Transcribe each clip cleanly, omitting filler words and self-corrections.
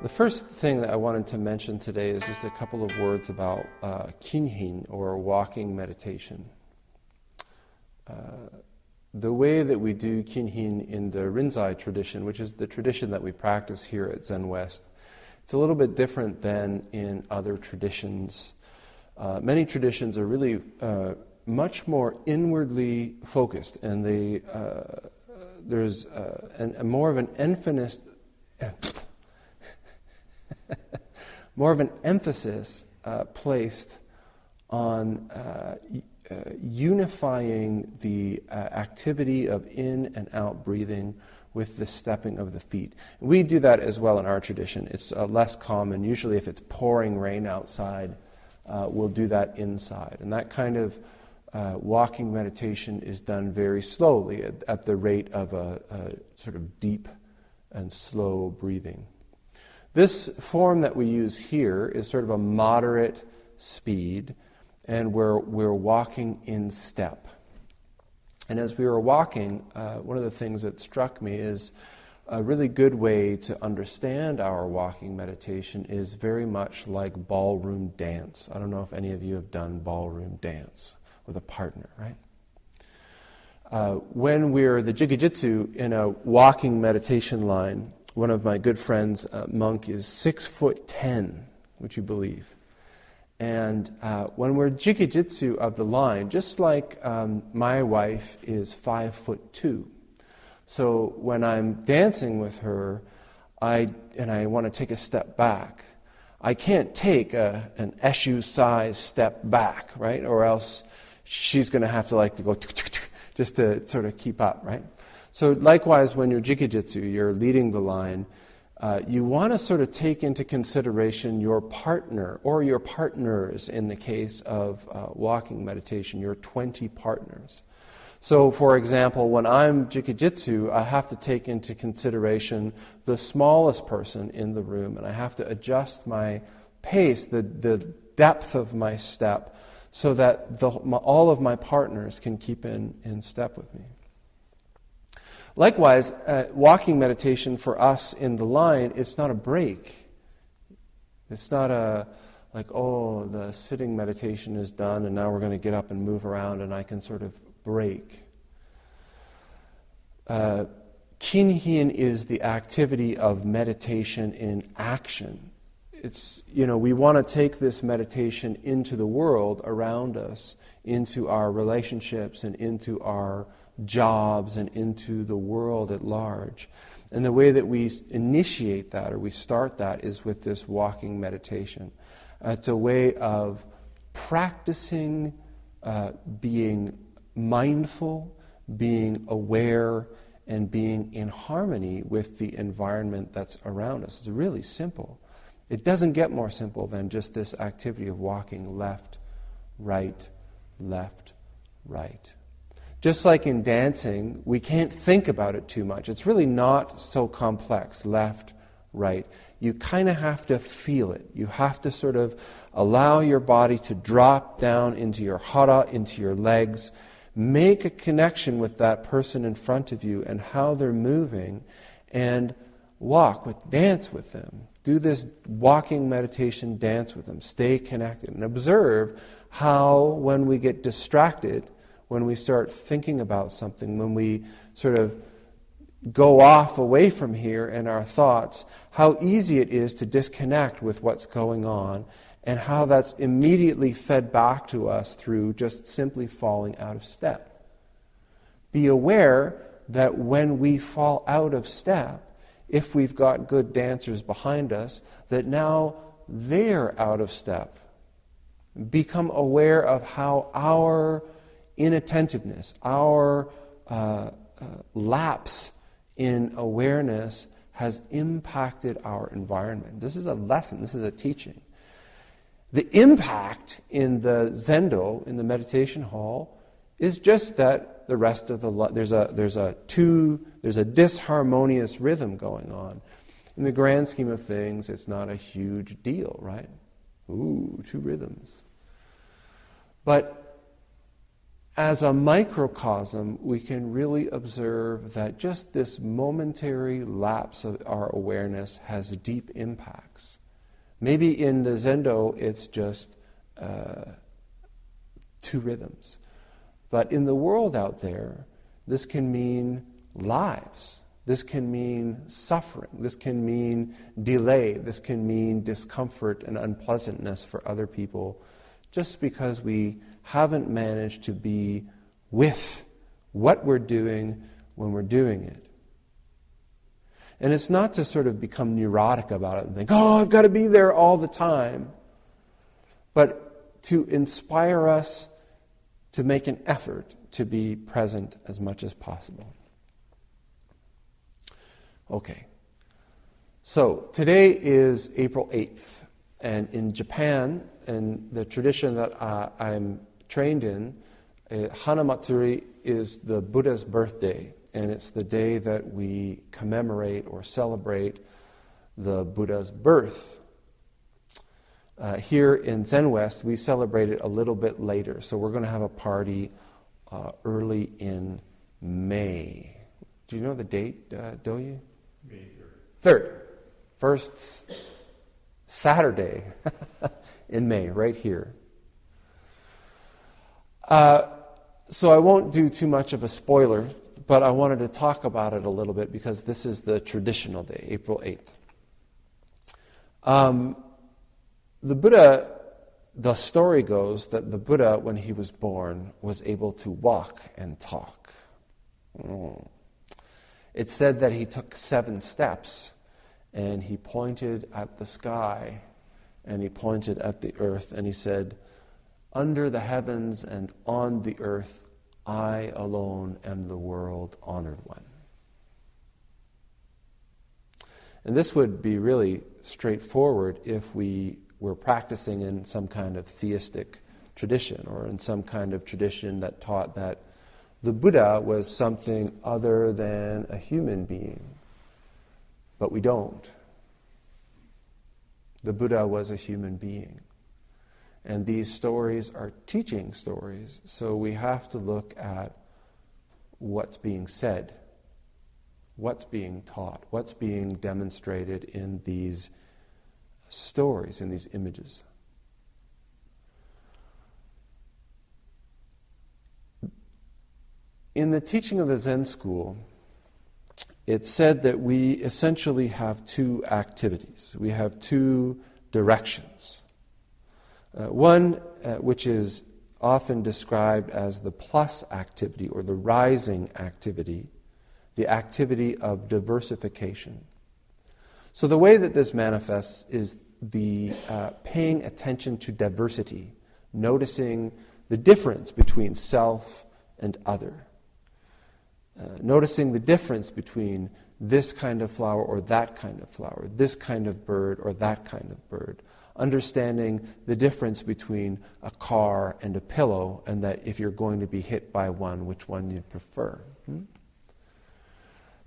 The first thing that I wanted to mention today is just a couple of words about kinhin, or walking meditation. The way that we do kinhin in the Rinzai tradition, which is the tradition that we practice here at Zen West, it's a little bit different than in other traditions. Many traditions are really much more inwardly focused, and there's more of an emphasis placed on unifying the activity of in and out breathing with the stepping of the feet. We do that as well in our tradition. It's less common. Usually if it's pouring rain outside, we'll do that inside. And that kind of walking meditation is done very slowly at the rate of a sort of deep and slow breathing. This form that we use here is sort of a moderate speed, and we're walking in step. And as we were walking, one of the things that struck me is a really good way to understand our walking meditation is very much like ballroom dance. I don't know if any of you have done ballroom dance with a partner, right? When we're the Jigajitsu in a walking meditation line, one of my good friends, monk, is 6'10", would you believe? And when we're Jigajitsu of the line, just like my wife is 5'2", so when I'm dancing with her, I want to take a step back, I can't take an Eshu size step back, right? Or else she's going to have to go just to sort of keep up, right? So likewise, when you're Jikajitsu, you're leading the line, you want to sort of take into consideration your partner, or your partners in the case of walking meditation, your 20 partners. So for example, when I'm Jikajitsu, I have to take into consideration the smallest person in the room, and I have to adjust my pace, the depth of my step, so that all of my partners can keep in step with me. Likewise, walking meditation for us in the line, it's not a break. It's not the sitting meditation is done and now we're going to get up and move around and I can sort of break. Kinhin is the activity of meditation in action. It's, we want to take this meditation into the world around us, into our relationships and into our jobs and into the world at large. And the way that we initiate that, or we start that, is with this walking meditation. It's a way of practicing being mindful, being aware, and being in harmony with the environment that's around us. It's really simple. It doesn't get more simple than just this activity of walking left, right, left, right. Just like in dancing, we can't think about it too much. It's really not so complex, left, right. You kind of have to feel it. You have to sort of allow your body to drop down into your hara, into your legs, make a connection with that person in front of you and how they're moving, and dance with them. Do this walking meditation, dance with them, stay connected, and observe how when we get distracted, when we start thinking about something, when we sort of go off away from here in our thoughts, how easy it is to disconnect with what's going on, and how that's immediately fed back to us through just simply falling out of step. Be aware that when we fall out of step, if we've got good dancers behind us, that now they're out of step. Become aware of how our inattentiveness, our lapse in awareness has impacted our environment. This is a lesson, this is a teaching. The impact in the zendo, in the meditation hall, is just that the rest of there's a disharmonious rhythm going on. In the grand scheme of things, it's not a huge deal, right? Ooh, 2 rhythms. But as a microcosm, we can really observe that just this momentary lapse of our awareness has deep impacts. Maybe in the Zendo, it's just 2 rhythms. But in the world out there, this can mean lives. This can mean suffering. This can mean delay. This can mean discomfort and unpleasantness for other people, just because we haven't managed to be with what we're doing when we're doing it. And it's not to sort of become neurotic about it and think, oh, I've got to be there all the time, but to inspire us to make an effort to be present as much as possible. Okay, so today is April 8th, and in Japan, in the tradition that I'm trained in, Hanamatsuri is the Buddha's birthday, and it's the day that we commemorate or celebrate the Buddha's birth. Here in Zen West, we celebrate it a little bit later, so we're going to have a party early in May. Do you know the date, Doyi? May 3rd. First Saturday in May, right here. So I won't do too much of a spoiler, but I wanted to talk about it a little bit because this is the traditional day, April 8th. The Buddha, the story goes that the Buddha, when he was born, was able to walk and talk. It's said that he took 7 steps, and he pointed at the sky, and he pointed at the earth, and he said, "Under the heavens and on the earth, I alone am the world honored one." And this would be really straightforward if we were practicing in some kind of theistic tradition, or in some kind of tradition that taught that the Buddha was something other than a human being. But we don't. The Buddha was a human being. And these stories are teaching stories, so we have to look at what's being said, what's being taught, what's being demonstrated in these stories, in these images. In the teaching of the Zen school, it's said that we essentially have 2 activities. We have 2 directions. One, which is often described as the plus activity or the rising activity, the activity of diversification. So the way that this manifests is the paying attention to diversity, noticing the difference between self and other, noticing the difference between this kind of flower or that kind of flower, this kind of bird or that kind of bird, understanding the difference between a car and a pillow, and that if you're going to be hit by one, which one you'd prefer.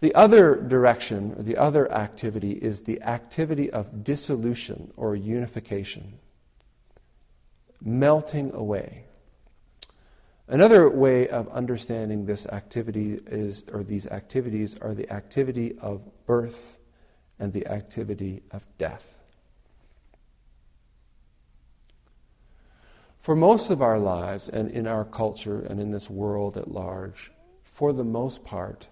The other direction, or the other activity, is the activity of dissolution or unification, melting away. Another way of understanding this activity is, or these activities are the activity of birth and the activity of death. For most of our lives, and in our culture and in this world at large, for the most part,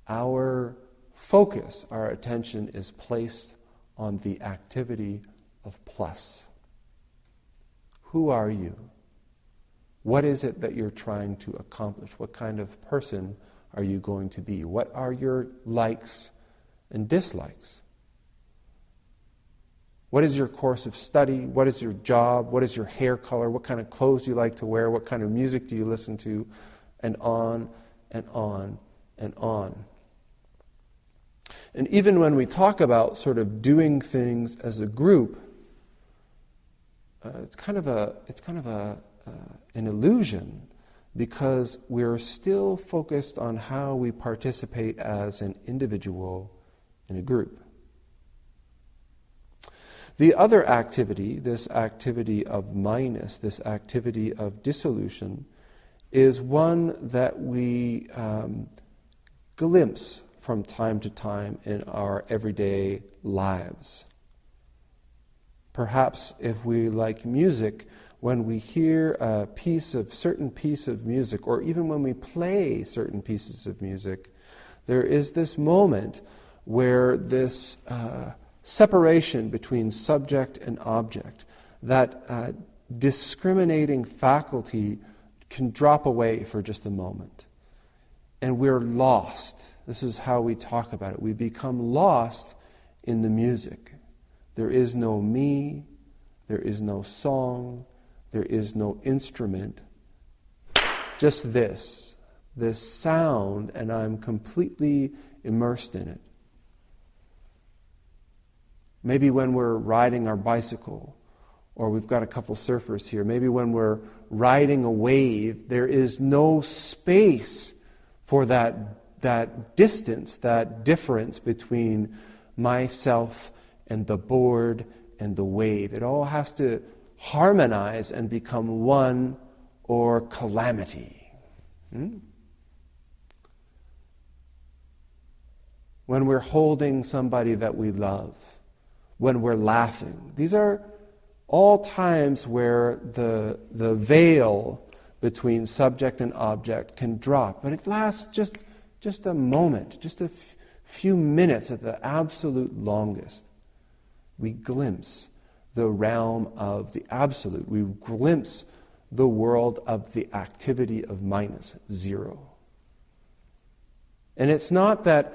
our focus, our attention is placed on the activity of plus. Who are you? What is it that you're trying to accomplish? What kind of person are you going to be? What are your likes and dislikes? What is your course of study? What is your job? What is your hair color? What kind of clothes do you like to wear? What kind of music do you listen to? And on and on and on. And even when we talk about sort of doing things as a group, it's kind of an illusion, because we're still focused on how we participate as an individual in a group. The other activity, this activity of minus, this activity of dissolution, is one that we glimpse from time to time in our everyday lives. Perhaps if we like music, when we hear a certain piece of music, or even when we play certain pieces of music, there is this moment where this separation between subject and object, that discriminating faculty can drop away for just a moment. And we're lost. This is how we talk about it. We become lost in the music. There is no me, there is no song, there is no instrument. Just this sound, and I'm completely immersed in it. Maybe when we're riding our bicycle, or we've got a couple surfers here, maybe when we're riding a wave, there is no space for that distance, that difference between myself and the board and the wave. It all has to harmonize and become one, or calamity. When we're holding somebody that we love, when we're laughing, these are all times where the veil between subject and object can drop. But it lasts just a moment, just a few minutes at the absolute longest. We glimpse the realm of the absolute. We glimpse the world of the activity of minus, zero. And it's not that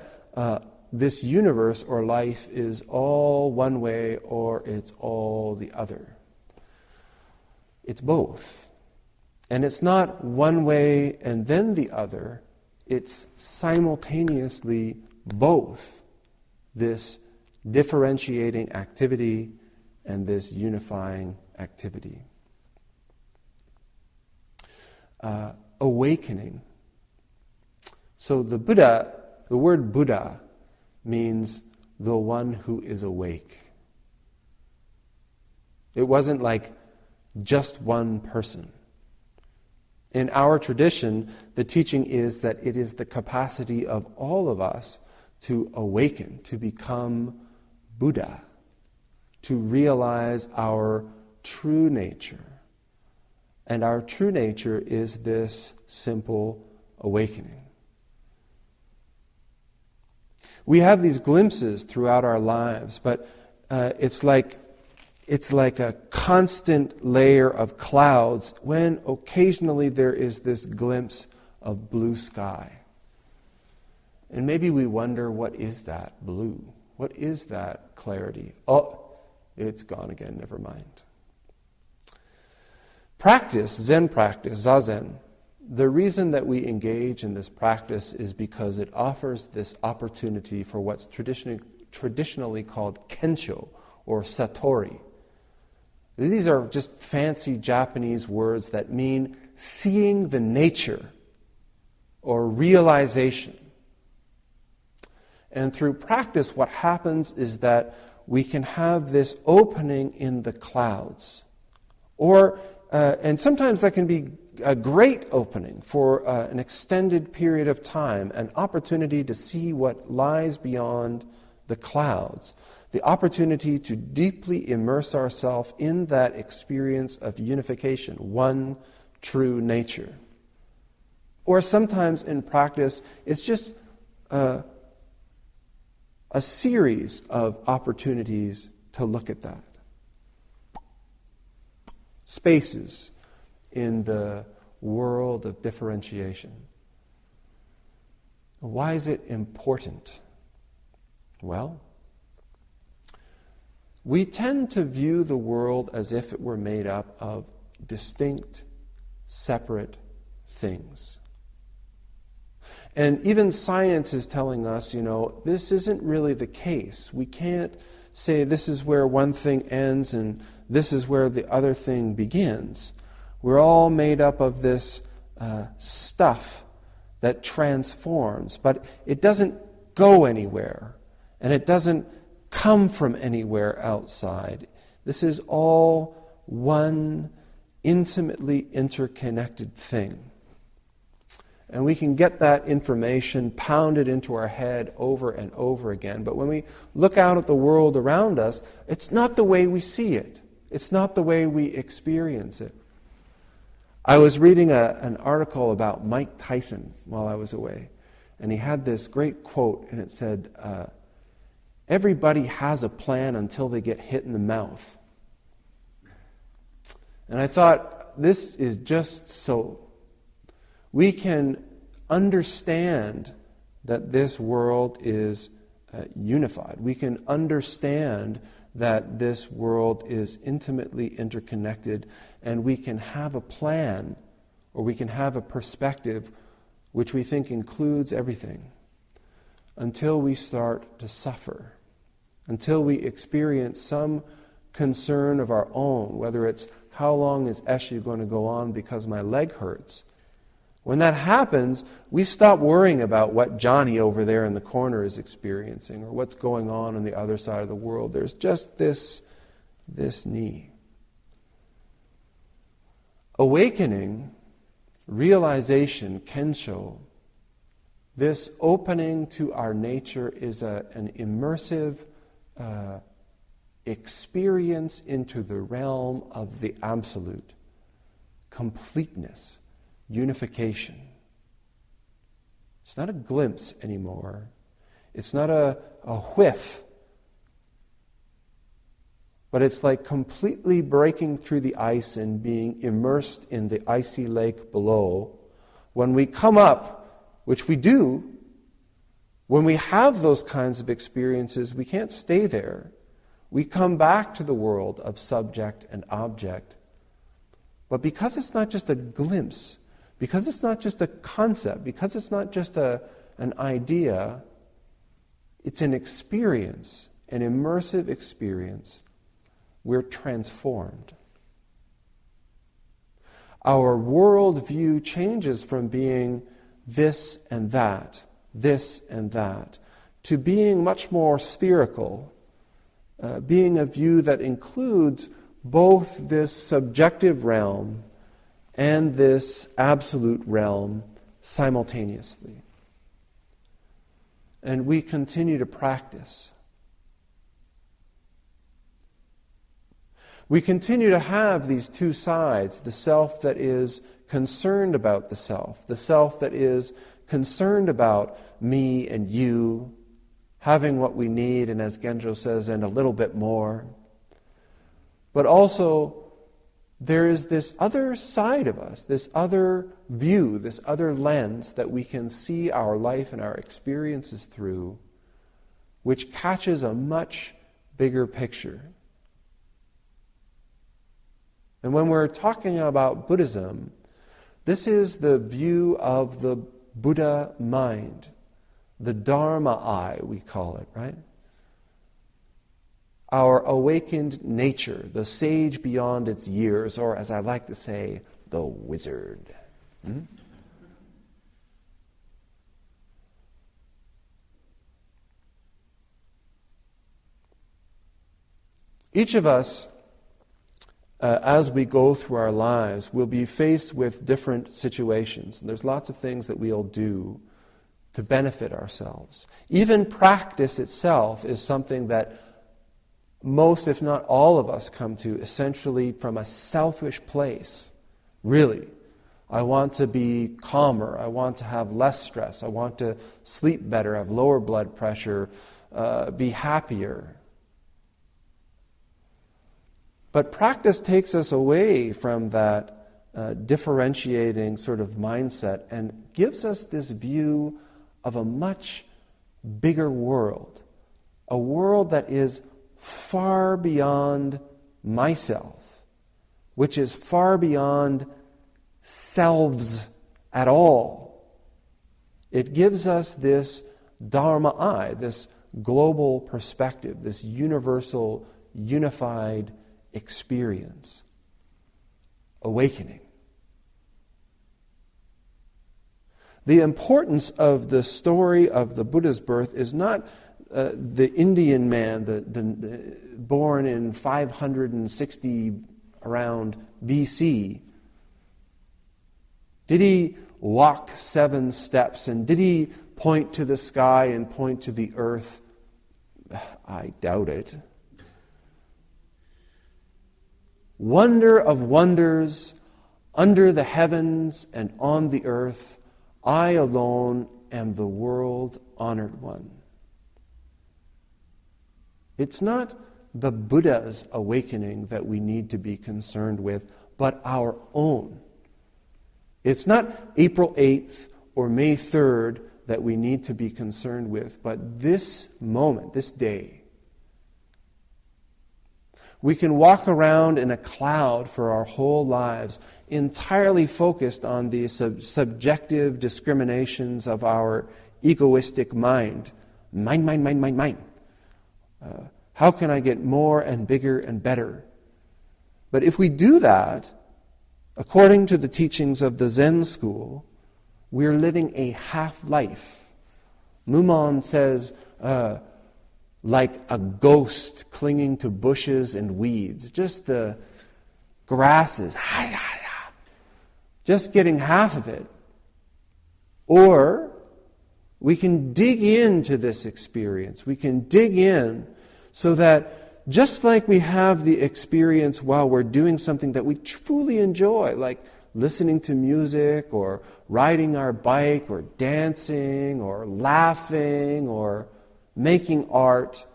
this universe or life is all one way or it's all the other. It's both. And it's not one way and then the other. It's simultaneously both, this differentiating activity and this unifying activity. Awakening. So the word Buddha means the one who is awake. It wasn't like just one person. In our tradition, the teaching is that it is the capacity of all of us to awaken, to become Buddha, to realize our true nature. And our true nature is this simple awakening. We have these glimpses throughout our lives, but it's like a constant layer of clouds when occasionally there is this glimpse of blue sky. And maybe we wonder, what is that blue? What is that clarity? Oh, it's gone again, never mind. Practice, Zen practice, Zazen, the reason that we engage in this practice is because it offers this opportunity for what's traditionally called kensho, or satori. These are just fancy Japanese words that mean seeing the nature or realization. And through practice, what happens is that we can have this opening in the clouds. And sometimes that can be a great opening for an extended period of time, an opportunity to see what lies beyond the clouds. The opportunity to deeply immerse ourselves in that experience of unification, one true nature. Or sometimes in practice, it's just a series of opportunities to look at that. Spaces in the world of differentiation. Why is it important? Well, we tend to view the world as if it were made up of distinct, separate things. And even science is telling us, this isn't really the case. We can't say this is where one thing ends and this is where the other thing begins. We're all made up of this stuff that transforms, but it doesn't go anywhere, and it doesn't come from anywhere outside. This is all one intimately interconnected thing. And we can get that information pounded into our head over and over again. But when we look out at the world around us, it's not the way we see it. It's not the way we experience it. I was reading an article about Mike Tyson while I was away. And he had this great quote, and it said, everybody has a plan until they get hit in the mouth. And I thought, this is just so. We can understand that this world is unified. We can understand that this world is intimately interconnected, and we can have a plan, or we can have a perspective which we think includes everything, until we start to suffer, until we experience some concern of our own, whether it's how long is Eshu going to go on because my leg hurts. When that happens, we stop worrying about what Johnny over there in the corner is experiencing or what's going on the other side of the world. There's just this knee. Awakening, realization, kensho, this opening to our nature is an immersive experience into the realm of the absolute, completeness, unification. It's not a glimpse anymore. It's not a whiff. But it's like completely breaking through the ice and being immersed in the icy lake below. When we come up, which we do, when we have those kinds of experiences, we can't stay there. We come back to the world of subject and object. But because it's not just a glimpse, because it's not just a concept, because it's not just an idea, it's an experience, an immersive experience. We're transformed. Our worldview changes from being this and that, to being much more spherical, being a view that includes both this subjective realm and this absolute realm simultaneously. And we continue to practice. We continue to have these two sides, the self that is concerned about the self that is concerned about me and you, having what we need, and as Genjo says, and a little bit more. But also, there is this other side of us, this other view, this other lens that we can see our life and our experiences through, which catches a much bigger picture. And when we're talking about Buddhism, this is the view of the Buddha mind, the Dharma eye, we call it, right? Our awakened nature, the sage beyond its years, or as I like to say, the wizard. Each of us, as we go through our lives, will be faced with different situations. And there's lots of things that we'll do to benefit ourselves. Even practice itself is something that most, if not all of us, come to essentially from a selfish place. Really. I want to be calmer. I want to have less stress. I want to sleep better, have lower blood pressure, be happier. But practice takes us away from that differentiating sort of mindset and gives us this view of a much bigger world, a world that is far beyond myself, which is far beyond selves at all. It gives us this Dharma eye, this global perspective, this universal, unified experience, awakening. The importance of the story of the Buddha's birth is not the Indian man, the born in 560 around BC. Did he walk 7 steps? And did he point to the sky and point to the earth? I doubt it. Wonder of wonders, under the heavens and on the earth, I alone am the world-honored one. It's not the Buddha's awakening that we need to be concerned with, but our own. It's not April 8th or May 3rd that we need to be concerned with, but this moment, this day. We can walk around in a cloud for our whole lives, entirely focused on the subjective discriminations of our egoistic mind. Mine. How can I get more and bigger and better? But if we do that, according to the teachings of the Zen school, we're living a half-life. Mumon says, like a ghost clinging to bushes and weeds. Just the grasses. Just getting half of it. Or we can dig into this experience. We can dig in so that just like we have the experience while we're doing something that we truly enjoy, like listening to music or riding our bike or dancing or laughing or making art,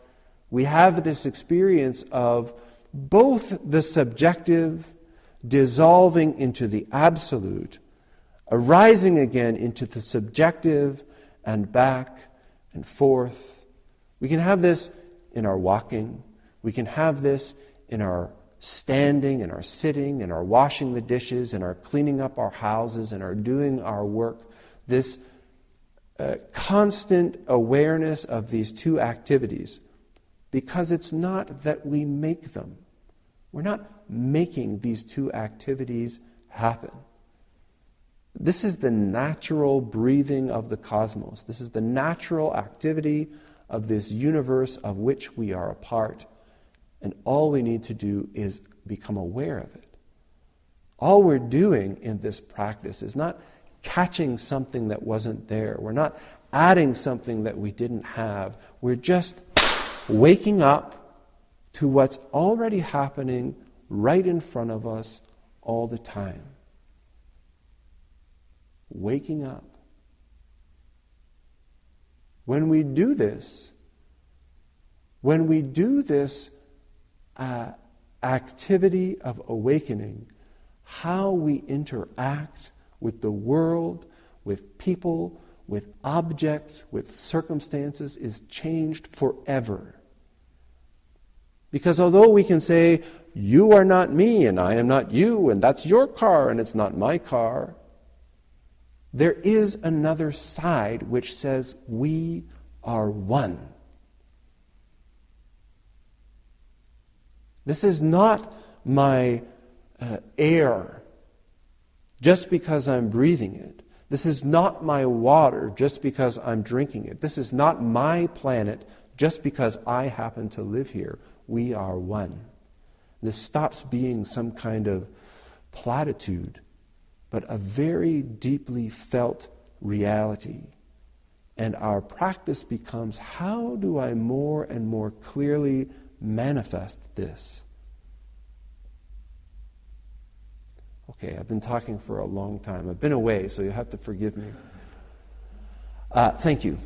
we have this experience of both the subjective dissolving into the absolute, arising again into the subjective and back and forth. We can have this in our walking. We can have this in our standing, in our sitting, in our washing the dishes, in our cleaning up our houses, in our doing our work. This constant awareness of these two activities, because it's not that we make them. We're not making these two activities happen. This is the natural breathing of the cosmos. This is the natural activity of this universe of which we are a part. And all we need to do is become aware of it. All we're doing in this practice is not catching something that wasn't there. We're not adding something that we didn't have. We're just waking up to what's already happening right in front of us all the time. Waking up. When we do this activity of awakening, how we interact with the world, with people, with objects, with circumstances is changed forever. Because although we can say, you are not me and I am not you and that's your car and it's not my car, there is another side which says we are one. This is not my air just because I'm breathing it. This is not my water just because I'm drinking it. This is not my planet just because I happen to live here. We are one. This stops being some kind of platitude, but a very deeply felt reality. And our practice becomes, how do I more and more clearly manifest this? Okay, I've been talking for a long time. I've been away, so you'll have to forgive me. Thank you.